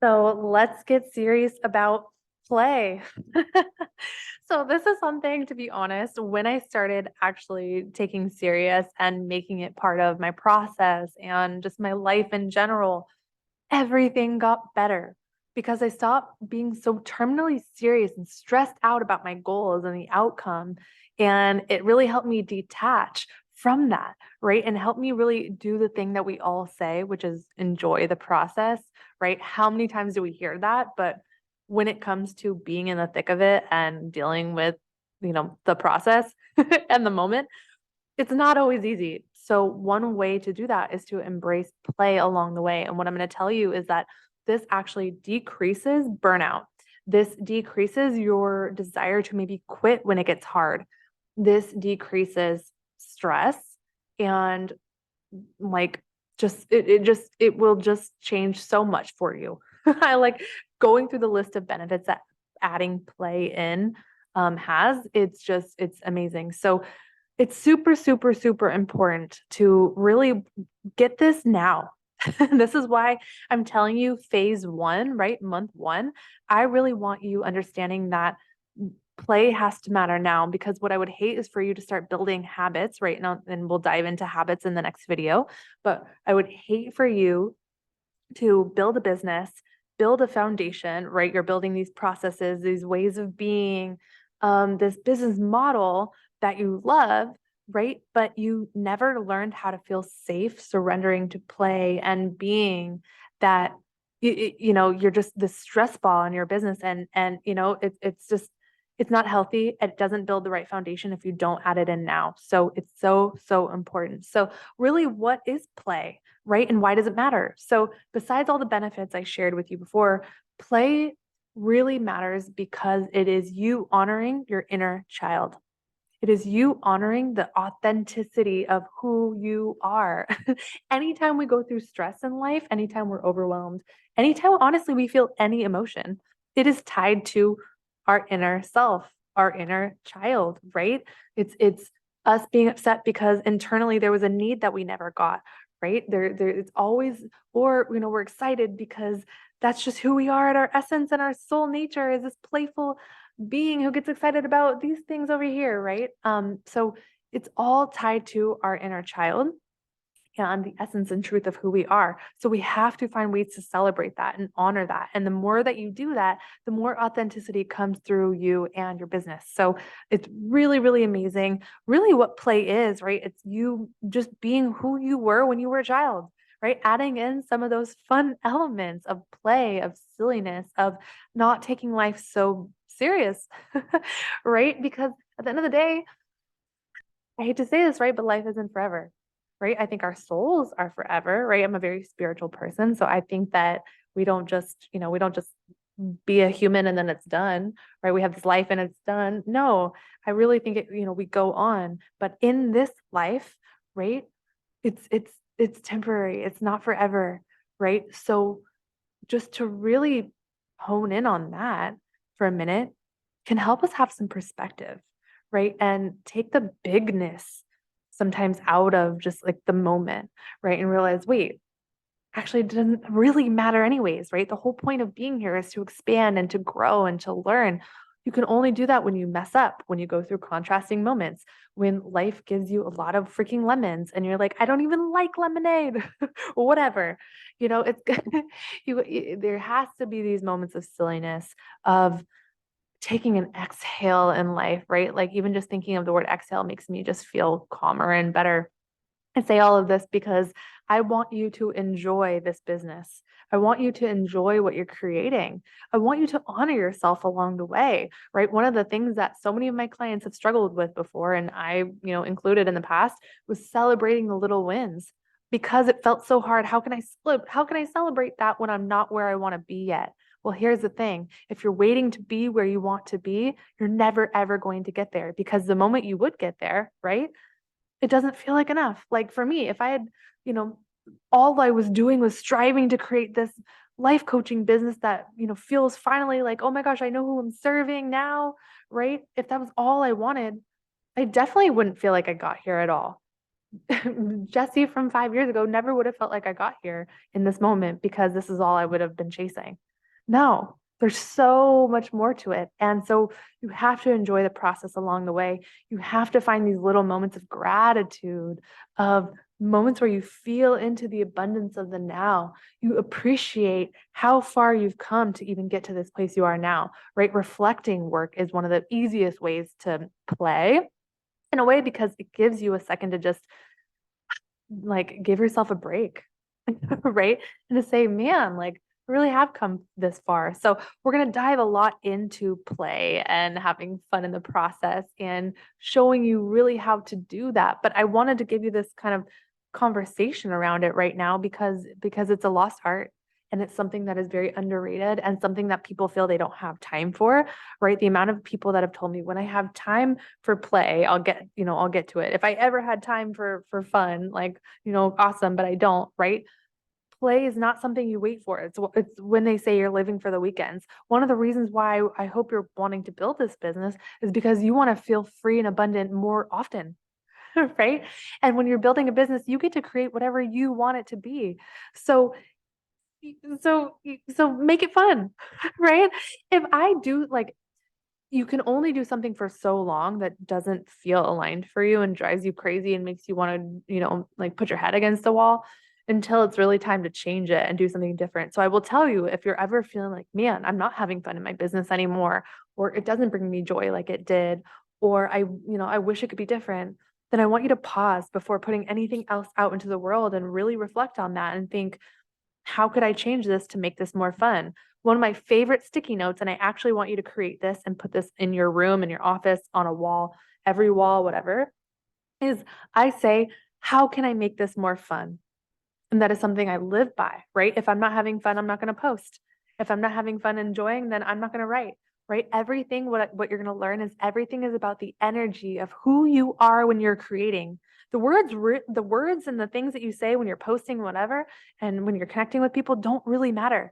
So let's get serious about play. So this is something, to be honest, when I started actually taking serious and making it part of my process and just my life in general, everything got better because I stopped being so terminally serious and stressed out about my goals and the outcome. And it really helped me detach from that, right? And help me really do the thing that we all say, which is enjoy the process, right? How many times do we hear that? But when it comes to being in the thick of it and dealing with, the process and the moment, it's not always easy. So one way to do that is to embrace play along the way. And what I'm going to tell you is that this actually decreases burnout. This decreases your desire to maybe quit when it gets hard. This decreases stress and like it will just change so much for you. I like going through the list of benefits that adding play in has. It's amazing. So it's super, super, super important to really get this now. This is why I'm telling you phase one, right? Month one. I really want you understanding that play has to matter now because what I would hate is for you to start building habits right now. And we'll dive into habits in the next video. But I would hate for you to build a business, build a foundation, right? You're building these processes, these ways of being, this business model that you love, right? But you never learned how to feel safe surrendering to play and being that you're just this stress ball in your business and it's just it's not healthy. It doesn't build the right foundation if you don't add it in now. So it's so, so important. So really, what is play? Right? And why does it matter? So, besides all the benefits I shared with you before, play really matters because it is you honoring your inner child. It is you honoring the authenticity of who you are. Anytime we go through stress in life, anytime we're overwhelmed, anytime honestly we feel any emotion, it is tied to our inner self, our inner child, right? It's us being upset because internally there was a need that we never got, right? There it's always, or we're excited because that's just who we are at our essence and our soul nature is this playful being who gets excited about these things over here, right? So it's all tied to our inner child and the essence and truth of who we are. So we have to find ways to celebrate that and honor that. And the more that you do that, the more authenticity comes through you and your business. So it's really, really amazing. Really, what play is, right? It's you just being who you were when you were a child. Right, adding in some of those fun elements of play, of silliness, of not taking life so serious, right? Because at the end of the day, I hate to say this, right? But life isn't forever, right? I think our souls are forever, right? I'm a very spiritual person. So I think that we don't just be a human and then it's done, right? We have this life and it's done. No, I really think we go on. But in this life, right? It's temporary. It's not forever, right? So just to really hone in on that for a minute can help us have some perspective, right? And take the bigness sometimes out of just like the moment, right? And realize, wait, actually it doesn't really matter anyways, right? The whole point of being here is to expand and to grow and to learn. You can only do that when you mess up, when you go through contrasting moments, when life gives you a lot of freaking lemons and you're like, I don't even like lemonade or whatever. It's there has to be these moments of silliness, of taking an exhale in life, right? Like even just thinking of the word exhale makes me just feel calmer and better. I say all of this because I want you to enjoy this business. I want you to enjoy what you're creating. I want you to honor yourself along the way, right? One of the things that so many of my clients have struggled with before, and I, included in the past, was celebrating the little wins because it felt so hard. How can I celebrate that when I'm not where I want to be yet? Well, here's the thing. If you're waiting to be where you want to be, you're never ever going to get there because the moment you would get there, right? It doesn't feel like enough. Like for me, if I had, you know, all I was doing was striving to create this life coaching business that, feels finally like, oh my gosh, I know who I'm serving now, right? If that was all I wanted, I definitely wouldn't feel like I got here at all. Jesi from 5 years ago never would have felt like I got here in this moment because this is all I would have been chasing. No, there's so much more to it. And so you have to enjoy the process along the way. You have to find these little moments of gratitude, of moments where you feel into the abundance of the now. You appreciate how far you've come to even get to this place you are now, right? Reflecting work is one of the easiest ways to play in a way because it gives you a second to just like give yourself a break, right? And to say, man, like I really have come this far. So we're going to dive a lot into play and having fun in the process and showing you really how to do that. But I wanted to give you this kind of conversation around it right now because it's a lost art and it's something that is very underrated and something that people feel they don't have time for, right? The amount of people that have told me when I have time for play, I'll get to it. If I ever had time for fun, like, awesome, but I don't, right? Play is not something you wait for. It's when they say you're living for the weekends. One of the reasons why I hope you're wanting to build this business is because you want to feel free and abundant more often, right? And when you're building a business, you get to create whatever you want it to be. So so make it fun, right? If I do like you can only do something for so long that doesn't feel aligned for you and drives you crazy and makes you want to, like put your head against the wall until it's really time to change it and do something different. So I will tell you if you're ever feeling like, man, I'm not having fun in my business anymore, or it doesn't bring me joy like it did, or I wish it could be different, then I want you to pause before putting anything else out into the world and really reflect on that and think, how could I change this to make this more fun? One of my favorite sticky notes, and I actually want you to create this and put this in your room, in your office, on a wall, every wall, whatever, is I say, how can I make this more fun? And that is something I live by, right? If I'm not having fun, I'm not going to post. If I'm not having fun enjoying, then I'm not going to write, right? Everything, what you're going to learn is everything is about the energy of who you are when you're creating. The words and the things that you say when you're posting, whatever, and when you're connecting with people don't really matter.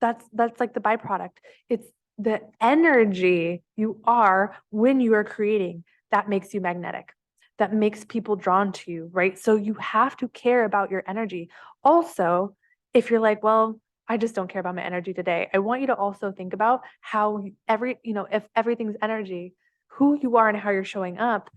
That's like the byproduct. It's the energy you are when you are creating that makes you magnetic, that makes people drawn to you, right? So you have to care about your energy. Also, if you're like, well, I just don't care about my energy today, I want you to also think about how if everything's energy, who you are and how you're showing up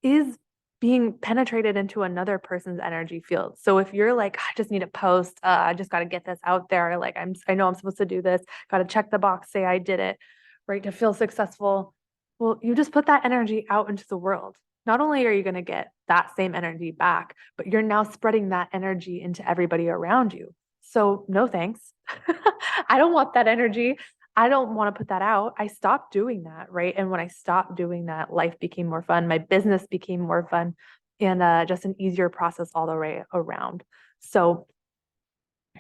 is being penetrated into another person's energy field. So if you're like, I just need to post, I just got to get this out there. Like I know I'm supposed to do this, got to check the box, say I did it, right? To feel successful. Well, you just put that energy out into the world. Not only are you going to get that same energy back, but you're now spreading that energy into everybody around you. So no thanks. I don't want that energy. I don't want to put that out. I stopped doing that, right? And when I stopped doing that, life became more fun. My business became more fun and just an easier process all the way around. So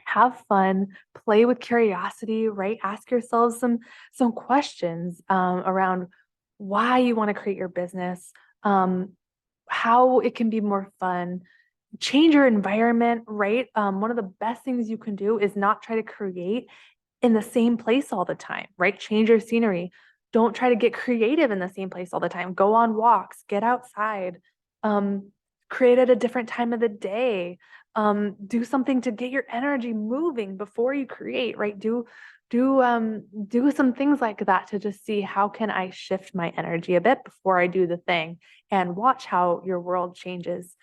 have fun, play with curiosity, right? Ask yourself some questions around why you want to create your business, um, how it can be more fun. Change your environment, right? One of the best things you can do is not try to create in the same place all the time, right? Change your scenery. Don't try to get creative in the same place all the time. Go on walks, get outside, um, create at a different time of the day. Do something to get your energy moving before you create, right? Do some things like that to just see how can I shift my energy a bit before I do the thing and watch how your world changes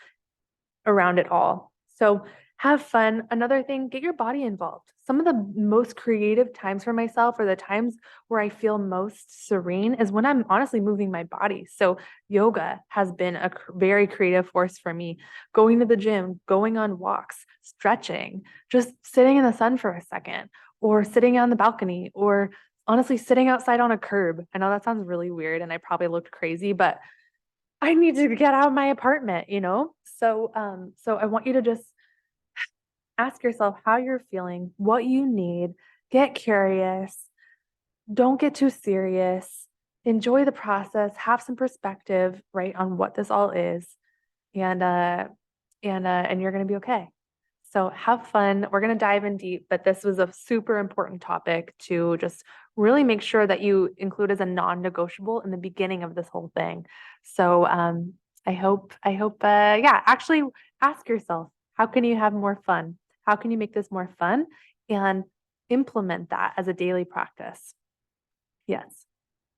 around it all. So have fun. Another thing, get your body involved. Some of the most creative times for myself or the times where I feel most serene is when I'm honestly moving my body. So yoga has been a very creative force for me. Going to the gym, going on walks, stretching, just sitting in the sun for a second or sitting on the balcony or honestly sitting outside on a curb. I know that sounds really weird and I probably looked crazy, but I need to get out of my apartment. So I want you to just ask yourself how you're feeling, what you need, get curious, don't get too serious, enjoy the process, have some perspective, right, on what this all is, and you're gonna be okay. So have fun. We're going to dive in deep, but this was a super important topic to just really make sure that you include as a non-negotiable in the beginning of this whole thing. So yeah, actually ask yourself, how can you have more fun? How can you make this more fun? And implement that as a daily practice. Yes.